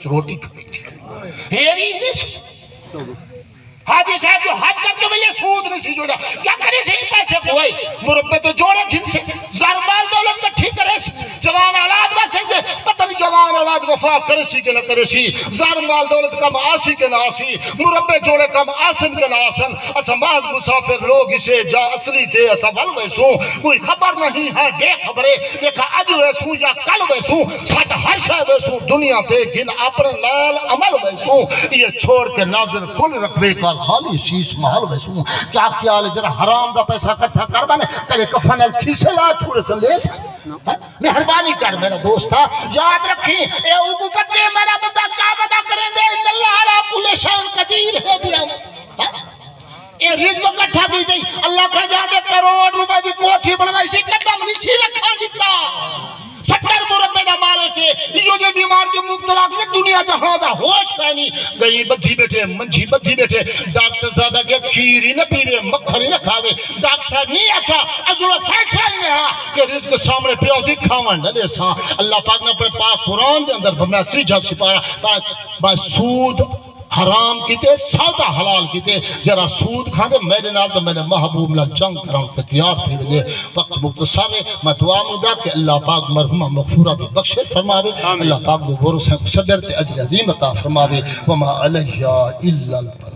روٹی کھائی تھی حاجی صاحب جو حج کر کے بھئی سود نہیں سی جوڑا کیا کرے سے ہی پیسے کوئی مربع تو جوڑے گھن سے زرمال دولت کٹھی کرے سی جوان اولاد بس ہے پتہ نہیں جوان اولاد وفا کرے سی کہ نہ کرے سی زرمال دولت کم آسی کہ نہ آسی مربع جوڑے کم آسن کہ نہ آسن اسا ماز مسافر لوگ اسے جا اصلی تھے اسا ول ویسوں کوئی خبر نہیں ہے بے خبرے دیکھا اج ویسوں یا کل ویسوں سٹ ہر شے ویسوں دنیا تے گن اپنے لال عمل ویسوں یہ چھوڑ کے ناظر کل رکھبے کا خالی شیش محل ویسوں کیا خیال ہے جرا حرام دا پیسہ کٹھا کر بنے تلے کفن الکھیسے لا چھوڑے سن لے مہربانی کر میرا دوستا یاد رکھیں اے اوگو پتے میرا بندہ کیا بدا کریں دے اللہ علیہ کل شان قدیر ہے بھی اے رزق کٹھا بھی دی اللہ کا جانے کروڑ روپے دی کوٹھی بنوائی سی قدم نیچی رکھا دیتا 70 مربع دا مالے کے یہ جو بیمار جو مبتلا کے دنیا جہاں دا ہوش کہنی گئی بدھی بیٹھے منجھی بدھی بیٹھے ڈاکٹر صاحب کے کھیری نہ پیوے مکھنی نہ کھاوے ڈاکٹر صاحب نہیں اچھا ازولا فیصلہ ہی نہیں کہ رزق سامنے پیوزی کھاون نہ دے سا اللہ پاک نے اپنے پاک قرآن دے اندر فرمایا تیجا سپارہ بس سود حرام کیتے سادہ حلال کیتے جرا سود کھا دے میرے نال تو میں نے محبوب نال جنگ کراؤں تے تیار تھے لے وقت مختصر ہے میں دعا مانگا کہ اللہ پاک مرحومہ مغفورہ دی بخشش فرماوے اللہ پاک دو بھروسے صبر تے اجر عظیم عطا فرماوے وما علیہ الا اللہ